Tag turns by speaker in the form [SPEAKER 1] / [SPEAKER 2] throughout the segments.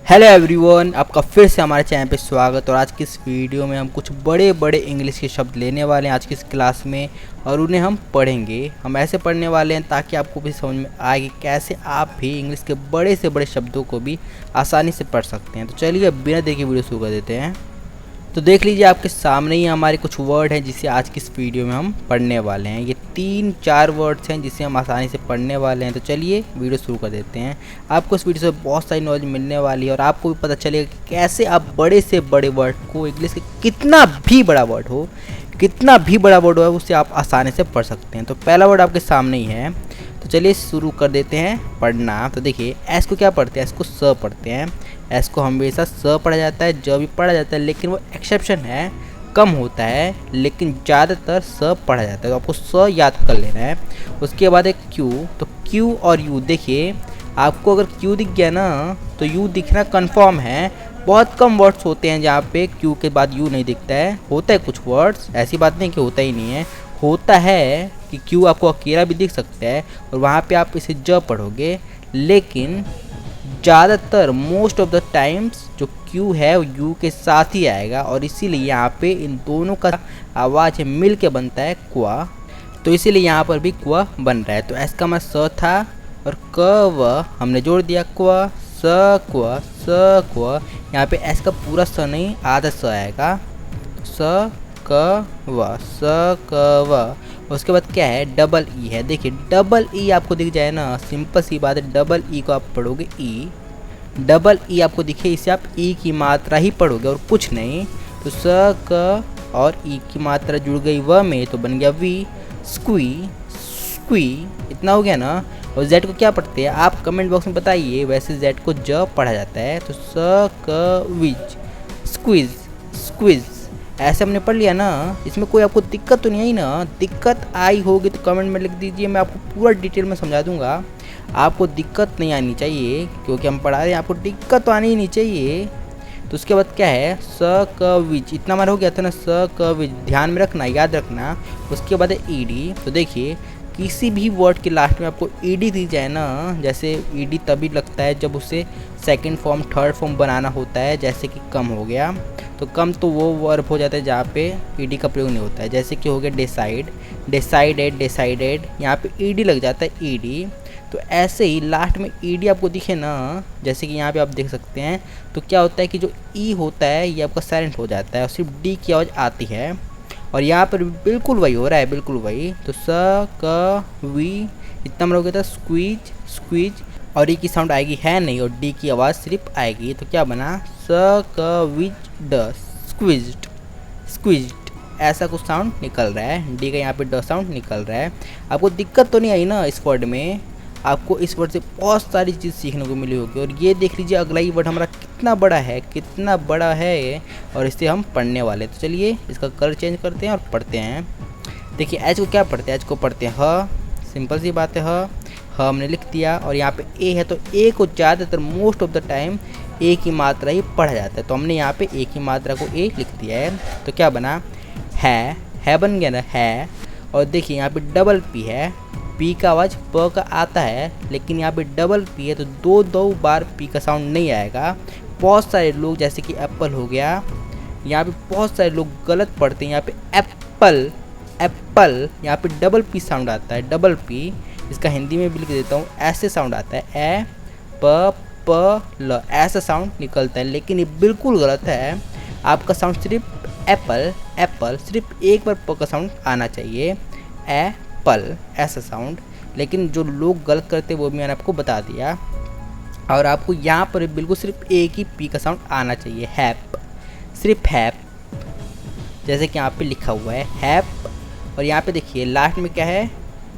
[SPEAKER 1] Hello everyone, आपका फिर से हमारे चैनल पे स्वागत। और आज की इस वीडियो में हम कुछ बड़े बड़े इंग्लिश के शब्द लेने वाले हैं आज की इस क्लास में, और उन्हें हम पढ़ेंगे। हम ऐसे पढ़ने वाले हैं ताकि आपको भी समझ में आए कि कैसे आप भी इंग्लिश के बड़े से बड़े शब्दों को भी आसानी से पढ़ सकते हैं। तो चलिए अब बिना देखे वीडियो शुरू कर देते हैं। तो देख लीजिए आपके सामने ही हमारे कुछ वर्ड हैं जिसे आज की इस वीडियो में हम पढ़ने वाले हैं। ये 3-4 वर्ड्स हैं जिसे हम आसानी से पढ़ने वाले हैं। तो चलिए वीडियो शुरू कर देते हैं। आपको इस वीडियो से बहुत सारी नॉलेज मिलने वाली है और आपको भी पता चलेगा कि कैसे आप बड़े से बड़े वर्ड को, इंग्लिश के कितना भी बड़ा वर्ड हो उसे आप आसानी से पढ़ सकते हैं। तो पहला वर्ड आपके सामने ही है, तो चलिए शुरू कर देते हैं पढ़ना। तो देखिए एस को क्या पढ़ते हैं, एस को स पढ़ते हैं। एस को हमेशा स पढ़ा जाता है, ज भी पढ़ा जाता है, लेकिन वो एक्सेप्शन है, कम होता है, लेकिन ज़्यादातर स पढ़ा जाता है। तो आपको स याद कर लेना है। उसके बाद एक क्यू, तो क्यू और यू। देखिए आपको अगर क्यू दिख गया ना तो यू दिखना कंफर्म है। बहुत कम वर्ड्स होते हैं जहाँ पे क्यू के बाद यू नहीं दिखता है। होता है कुछ वर्ड्स, ऐसी बात नहीं कि होता ही नहीं है, होता है कि क्यू आपको अकेला भी दिख सकता है और वहाँ पे आप इसे ज पढ़ोगे, लेकिन ज़्यादातर मोस्ट ऑफ द टाइम्स जो क्यू है वो यू के साथ ही आएगा, और इसीलिए यहाँ पे इन दोनों का आवाज़ मिल के बनता है क्वा। तो इसीलिए यहाँ पर भी क्वा बन रहा है। तो एस का मैं स था और क व हमने जोड़ दिया क्वा, स क्वा स क्वा। यहाँ पे एस का पूरा स नहीं, आधा स आएगा, स क व स क व। उसके बाद क्या है, डबल ई है। देखिए डबल ई आपको दिख जाए ना, सिंपल सी बात है, डबल ई को आप पढ़ोगे ई, डबल ई आपको दिखे इसे आप ई की मात्रा ही पढ़ोगे और कुछ नहीं। तो स क और ई की मात्रा जुड़ गई व में, तो बन गया वी, स्क्वी स्क्वी। इतना हो गया ना। और जेड को क्या पढ़ते हैं आप कमेंट बॉक्स में बताइए। वैसे जेड को ज पढ़ा जाता है, तो स क विज, स्क्विज स्क्विज। ऐसे हमने पढ़ लिया ना। इसमें कोई आपको दिक्कत तो नहीं आई ना? दिक्कत आई होगी तो कमेंट में लिख दीजिए, मैं आपको पूरा डिटेल में समझा दूंगा। आपको दिक्कत नहीं आनी चाहिए क्योंकि हम पढ़ा रहे हैं, आपको दिक्कत तो आनी ही नहीं चाहिए। तो उसके बाद क्या है, स क विच। इतना हमारा हो गया था ना, स क विच, ध्यान में रखना, याद रखना। उसके बाद है ईडी। तो देखिए किसी भी वर्ड के लास्ट में आपको ईडी दी जाए ना, जैसे ईडी तभी लगता है जब उसे सेकंड फॉर्म थर्ड फॉर्म बनाना होता है। जैसे कि कम हो गया, तो कम तो वो वर्ब हो जाता है जहाँ पे ईडी का प्रयोग नहीं होता है। जैसे कि हो गया डिसाइड, डिसाइडेड डिसाइडेड, यहाँ पे ईडी लग जाता है ईडी। तो ऐसे ही लास्ट में ईडी आपको दिखे ना, जैसे कि यहाँ पे आप देख सकते हैं, तो क्या होता है कि जो ई होता है ये आपका साइलेंट हो जाता है और सिर्फ डी की आवाज़ आती है। और यहाँ पर बिल्कुल वही हो रहा है, बिल्कुल वही। तो स क वी, इतना मतलब हो गया था स्क्वीज स्क्वीज, और ई की साउंड आएगी है नहीं और डी की आवाज़ सिर्फ आएगी। तो क्या बना, स क विज ड, स्क्विज्ड स्क्विज्ड। ऐसा कुछ साउंड निकल रहा है, डी का यहाँ पे ड साउंड निकल रहा है। आपको दिक्कत तो नहीं आई ना इस वर्ड में? आपको इस वर्ड से बहुत सारी चीज़ सीखने को मिली होगी। और ये देख लीजिए अगला ही वर्ड हमारा कितना बड़ा है, कितना बड़ा है ये, और इसे हम पढ़ने वाले। तो चलिए इसका कलर चेंज करते हैं और पढ़ते हैं। देखिए एच को क्या पढ़ते हैं, एच को पढ़ते हैं ह, सिंपल सी बात है ह हमने लिख दिया। और यहाँ पे ए है, तो ए को ज़्यादातर मोस्ट ऑफ द टाइम ए की मात्रा ही पढ़ा जाता है, तो हमने यहाँ पे ए की मात्रा को ए लिख दिया है। तो क्या बना, है बन गया ना, है। और देखिए यहाँ पे डबल पी है, पी का आवाज़ प का आता है, लेकिन यहाँ पे डबल पी है तो दो बार पी का साउंड नहीं आएगा। बहुत सारे लोग, जैसे कि एप्पल हो गया, यहाँ पे बहुत सारे लोग गलत पढ़ते हैं। यहाँ पे एप्पल एप्पल, यहाँ पे डबल पी साउंड आता है, डबल पी। इसका हिंदी में भी लिख देता हूँ, ऐसे साउंड आता है, ए प प ल, ऐसा साउंड निकलता है, लेकिन ये बिल्कुल गलत है। आपका साउंड सिर्फ एप्पल एप्पल, सिर्फ एक बार प का साउंड आना चाहिए, एप्पल ऐसा साउंड। लेकिन जो लोग गलत करते हैं वो भी मैंने आपको बता दिया। और आपको यहाँ पर बिल्कुल सिर्फ एक ही पी का साउंड आना चाहिए, हैप, सिर्फ हैप, जैसे कि यहाँ पे लिखा हुआ है हैप। और यहाँ पे देखिए लास्ट में क्या है,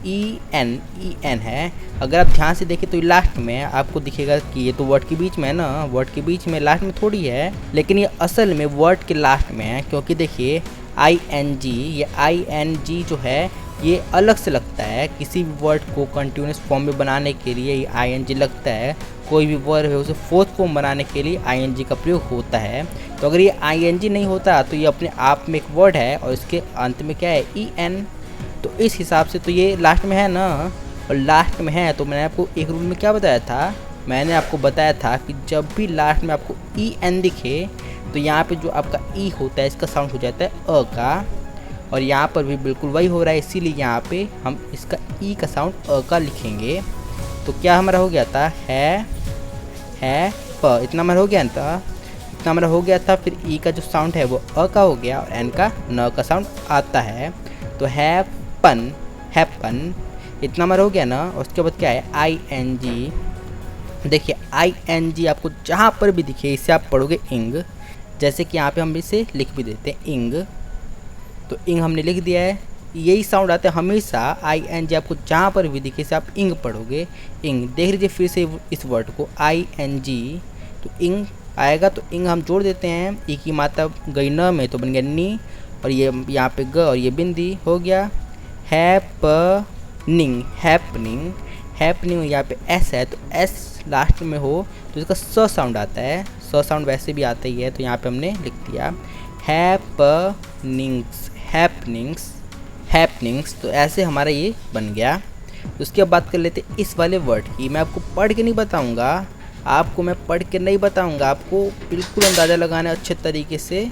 [SPEAKER 1] ई एन है। अगर आप ध्यान से देखें तो लास्ट में आपको दिखेगा कि ये तो वर्ड के बीच में है ना, वर्ड के बीच में, लास्ट में थोड़ी है, लेकिन ये असल में वर्ड के लास्ट में है। क्योंकि देखिए ING, ये ING जो है ये अलग से लगता है। किसी भी वर्ड को कंटिन्यूस फॉर्म में बनाने के लिए ये ING लगता है। कोई भी वर्ड है उसे फोर्थ फॉर्म बनाने के लिए ING का प्रयोग होता है। तो अगर ये ING नहीं होता तो ये अपने आप में एक वर्ड है और इसके अंत में क्या है, EN। तो इस हिसाब से तो ये लास्ट में है ना, और लास्ट में है तो मैंने आपको एक रूल में क्या बताया था मैंने आपको बताया था कि जब भी लास्ट में आपको ई एन दिखे तो यहाँ पे जो आपका ई होता है इसका साउंड हो जाता है अ का, और यहाँ पर भी बिल्कुल वही हो रहा है, इसीलिए यहाँ पे हम इसका ई का साउंड अ का लिखेंगे। तो क्या हमारा हो गया था, है प, इतना हमारा हो गया था, इतना हमारा हो गया था। फिर ई का जो साउंड है वो अ का हो गया और एन का न का साउंड आता है, तो हैपन, हैपन इतना हमारा हो गया ना। और उसके बाद क्या है, आई एन जी। देखिए आई एन जी आपको जहाँ पर भी दिखे इसे आप पढ़ोगे इंग, जैसे कि यहाँ पे हम इसे लिख भी देते हैं इंग, तो इंग हमने लिख दिया है। यही साउंड आता है हमेशा, आई एन जी आपको जहाँ पर भी दिखे इसे आप इंग पढ़ोगे, इंग। देख लीजिए फिर से इस वर्ड को आई एन जी, तो इंग आएगा, तो इंग हम जोड़ देते हैं। ई की मात्रा गई न में तो बन गया नी, और ये यहाँ पे ग और ये बिंदी हो गया हैपनिंग, हैपनिंग, हैपनिंग। यहाँ पे एस है तो एस लास्ट में हो तो इसका स साउंड आता है, स साउंड वैसे भी आता ही है, तो यहाँ पे हमने लिख दिया हैपनिंग्स, हैपनिंग्स, हैपनिंग्स। तो ऐसे हमारा ये बन गया। तो उसके बाद बात कर लेते इस वाले वर्ड की। मैं आपको पढ़ के नहीं बताऊंगा, आपको मैं पढ़ के नहीं बताऊंगा, आपको बिल्कुल अंदाज़ा लगाना है अच्छे तरीके से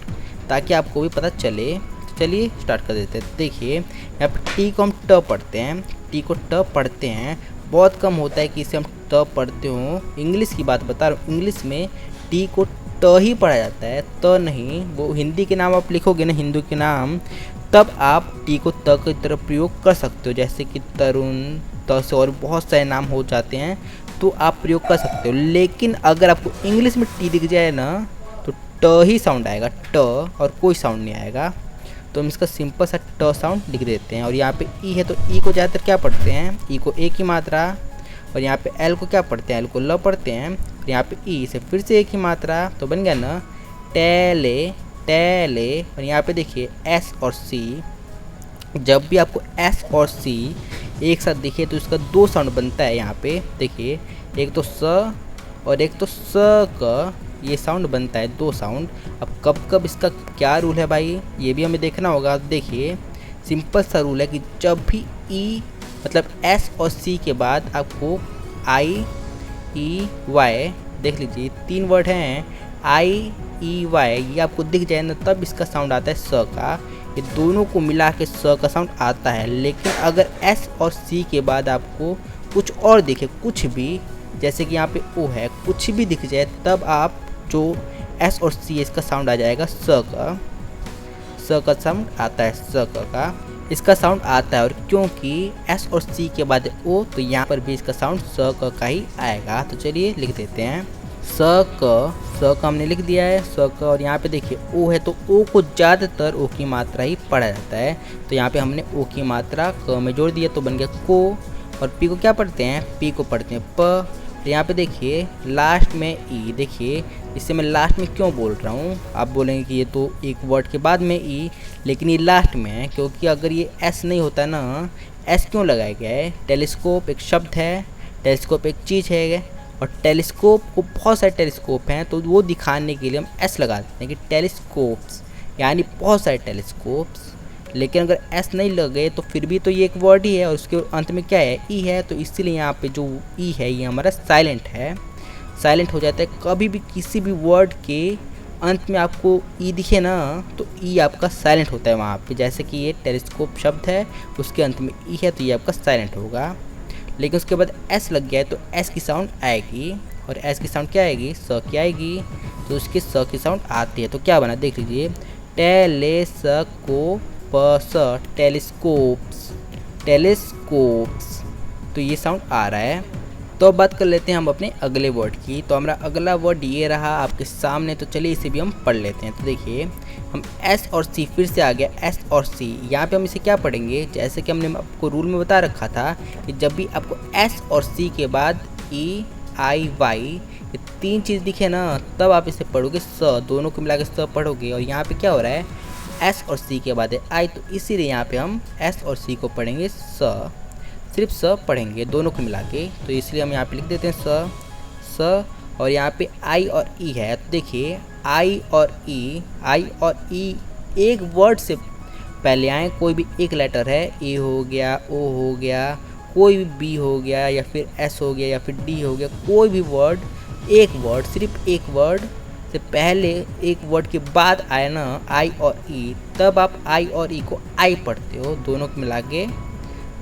[SPEAKER 1] ताकि आपको भी पता चले। चलिए स्टार्ट कर देते हैं। देखिए यहाँ पर टी को हम ट पढ़ते हैं, टी को ट पढ़ते हैं, बहुत कम होता है कि इसे हम ट पढ़ते हों। इंग्लिश की बात बता रहा हूँ, इंग्लिश में टी को ट ही पढ़ा जाता है, त नहीं। वो हिंदी के नाम आप लिखोगे ना, हिंदू के नाम, तब आप टी को त की तरफ प्रयोग कर सकते हो, जैसे कि तरुण, त से और बहुत सारे नाम हो जाते हैं तो आप प्रयोग कर सकते हो। लेकिन अगर आपको इंग्लिश में टी दिख जाए ना तो ट ही साउंड आएगा, ट, और कोई साउंड नहीं आएगा। तो हम इसका सिंपल सा ट साउंड लिख देते हैं। और यहाँ पे ई है तो ई को ज़्यादातर क्या पढ़ते हैं, ई को एक ही मात्रा, और यहाँ पे एल को क्या पढ़ते हैं, एल को ल पढ़ते हैं, और यहाँ पे ई से फिर से एक ही मात्रा, तो बन गया ना टेले, टेले। और यहाँ पे देखिए एस और सी, जब भी आपको एस और सी एक साथ दिखे तो इसका दो साउंड बनता है। यहाँ पे देखिए एक तो स और एक तो स का, ये साउंड बनता है, दो साउंड। अब कब कब इसका क्या रूल है भाई, ये भी हमें देखना होगा। देखिए सिंपल सा रूल है कि जब भी ई मतलब एस और सी के बाद आपको आई ई वाई, देख लीजिए तीन वर्ड हैं, आई ई वाई, ये आपको दिख जाए ना तब इसका साउंड आता है स का। ये दोनों को मिला के स का साउंड आता है। लेकिन अगर एस और सी के बाद आपको कुछ और दिखे, कुछ भी, जैसे कि यहाँ पे ओ है, कुछ भी दिख जाए, तब आप जो एस और सी इसका साउंड आ जाएगा स का, स का साउंड आता है, स का इसका साउंड आता है। और क्योंकि एस और सी के बाद ओ, तो यहाँ पर भी इसका साउंड स का ही आएगा। तो चलिए लिख देते हैं स का हमने लिख दिया है, स का। और यहाँ पे देखिए ओ है तो ओ को ज़्यादातर ओ की मात्रा ही पढ़ा जाता है, तो यहाँ पे हमने ओ की मात्रा क में जोड़ दिया तो बन गया को। और पी को क्या पढ़ते हैं, पी को पढ़ते हैं प। तो यहाँ पे देखिए लास्ट में ई, देखिए इससे मैं लास्ट में क्यों बोल रहा हूँ, आप बोलेंगे कि ये तो एक वर्ड के बाद में ई, लेकिन ये लास्ट में है क्योंकि अगर ये एस नहीं होता ना, एस क्यों लगाया गया है, टेलीस्कोप एक शब्द है, टेलीस्कोप एक चीज़ है, और टेलीस्कोप को बहुत सारे टेलीस्कोप हैं तो वो दिखाने के लिए हम एस लगा देते हैं कि टेलीस्कोप्स, यानी बहुत सारे टेलीस्कोप्स। लेकिन अगर एस नहीं लगे तो फिर भी तो ये एक वर्ड ही है, और उसके अंत में क्या है, ई है, तो इसीलिए यहाँ पे जो ई है ये हमारा साइलेंट है, साइलेंट हो जाता है। कभी भी किसी भी वर्ड के अंत में आपको ई दिखे ना तो ई आपका साइलेंट होता है वहाँ पे, जैसे कि ये टेलीस्कोप शब्द है उसके अंत में ई है तो ये आपका साइलेंट होगा। लेकिन उसके बाद एस लग गया है तो एस की साउंड आएगी, और एस की साउंड क्या आएगी, स की आएगी, तो उसकी स की साउंड आती है। तो क्या बना देख लीजिए, टेलेस्कोपस, टेलीस्कोप्स, टेलीस्कोप्स, तो ये साउंड आ रहा है। तो अब बात कर लेते हैं हम अपने अगले वर्ड की। तो हमारा अगला वर्ड ये रहा आपके सामने, तो चलिए इसे भी हम पढ़ लेते हैं। तो देखिए हम एस और सी, फिर से आ गया एस और सी, यहाँ पे हम इसे क्या पढ़ेंगे, जैसे कि हमने आपको रूल में बता रखा था कि जब भी आपको एस और सी के बाद ई आई वाई ये तीन चीज़ दिखे ना तब आप इसे पढ़ोगे स, दोनों को मिला के स पढ़ोगे। और यहाँ पे क्या हो रहा है, एस और सी के बाद है आई, तो इसीलिए यहाँ पे हम एस और सी को पढ़ेंगे स, सिर्फ स पढ़ेंगे दोनों को मिला के, तो इसलिए हम यहाँ पे लिख देते हैं स। और यहाँ पे आई और ई है, तो देखिए आई और ई, आई और ई एक वर्ड से पहले आए, कोई भी एक लेटर है, ए हो गया, ओ हो गया, कोई भी बी हो गया या फिर एस हो गया या फिर डी हो गया, कोई भी वर्ड, एक वर्ड, सिर्फ एक वर्ड से पहले एक वर्ड के बाद आए ना आई और ई, तब आप आई और ई को आई पढ़ते हो, दोनों को मिला के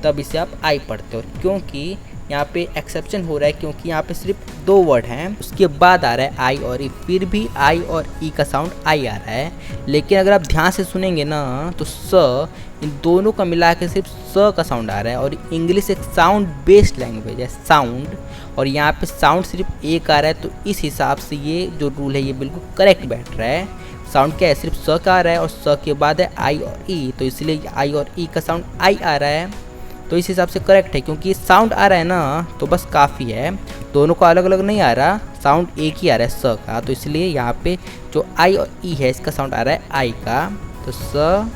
[SPEAKER 1] तब इसे आप आई पढ़ते हो। क्योंकि यहाँ पे एक्सेप्शन हो रहा है, क्योंकि यहाँ पे सिर्फ दो वर्ड हैं, उसके बाद आ रहा है आई और ई, फिर भी आई और ई का साउंड आई आ रहा है। लेकिन अगर आप ध्यान से सुनेंगे ना तो स, इन दोनों का मिला के सिर्फ स का साउंड आ रहा है। और इंग्लिश एक साउंड बेस्ड लैंग्वेज है, साउंड, और यहाँ पे साउंड सिर्फ एक आ रहा है, तो इस हिसाब से ये जो रूल है ये बिल्कुल करेक्ट बैठ रहा है। साउंड क्या है, सिर्फ स का आ रहा है और स के बाद है आई और ई, तो इसलिए आई और ई का साउंड आई आ रहा है, तो इस हिसाब से करेक्ट है। क्योंकि साउंड आ रहा है ना तो बस काफ़ी है, दोनों का अलग अलग नहीं आ रहा, साउंड एक ही आ रहा है स का, तो इसलिए यहाँ पे जो आई और ई है इसका साउंड आ रहा है आई का। तो स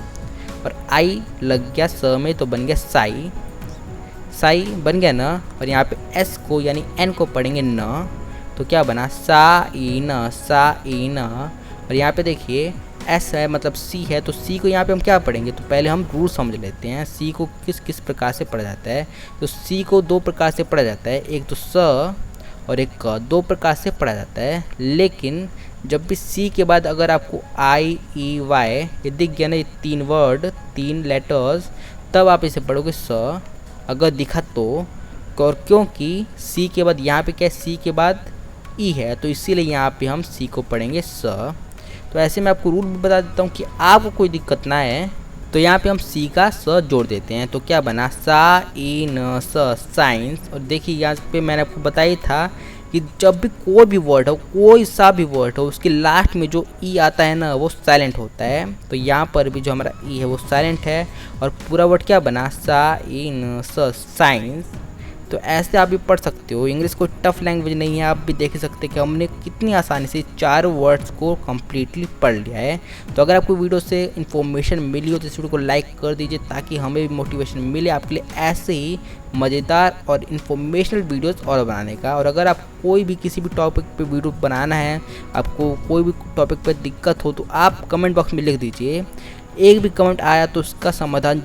[SPEAKER 1] और आई लग गया स में तो बन गया साई, साई बन गया ना। और यहाँ पे एस को यानी एन को पढ़ेंगे न, तो क्या बना सा ई न, सा ई न। और यहाँ पे देखिए एस है मतलब सी है, तो सी को यहाँ पे हम क्या पढ़ेंगे, तो पहले हम रूल समझ लेते हैं सी को किस किस प्रकार से पढ़ा जाता है। तो सी को दो प्रकार से पढ़ा जाता है, एक तो स और एक क, दो प्रकार से पढ़ा जाता है। लेकिन जब भी सी के बाद अगर आपको आई ई वाई ये दिख गया ना, ये तीन वर्ड, तीन लेटर्स, तब आप इसे पढ़ोगे स, अगर दिखा तो। और क्योंकि सी के बाद यहाँ पे क्या है, सी के बाद ई है, तो इसीलिए यहाँ पे हम सी को पढ़ेंगे स। तो ऐसे मैं आपको रूल भी बता देता हूँ कि आपको कोई दिक्कत ना है। तो यहाँ पे हम सी का स जोड़ देते हैं, तो क्या बना सा ई न स, साइंस। और देखिए यहाँ पे मैंने आपको बताया था कि जब भी कोई भी वर्ड हो, कोई सा भी वर्ड हो, उसके लास्ट में जो ई आता है ना वो साइलेंट होता है। तो यहाँ पर भी जो हमारा ई है वो साइलेंट है, और पूरा वर्ड क्या बना सा ई न स, साइंस। तो ऐसे आप भी पढ़ सकते हो, इंग्लिश कोई टफ लैंग्वेज नहीं है। आप भी देख सकते हैं कि हमने कितनी आसानी से चार वर्ड्स को कम्प्लीटली पढ़ लिया है। तो अगर आपको वीडियो से इन्फॉर्मेशन मिली हो तो इस वीडियो को लाइक कर दीजिए, ताकि हमें भी मोटिवेशन मिले आपके लिए ऐसे ही मज़ेदार और इन्फॉर्मेशनल वीडियोस और बनाने का। और अगर आप कोई भी किसी भी टॉपिक पे वीडियो बनाना है, आपको कोई भी टॉपिक पे दिक्कत हो, तो आप कमेंट बॉक्स में लिख दीजिए। एक भी कमेंट आया तो उसका समाधान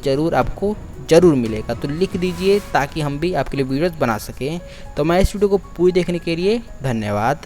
[SPEAKER 1] ज़रूर मिलेगा, तो लिख दीजिए ताकि हम भी आपके लिए वीडियोस बना सकें। तो मैं इस वीडियो को पूरी देखने के लिए धन्यवाद।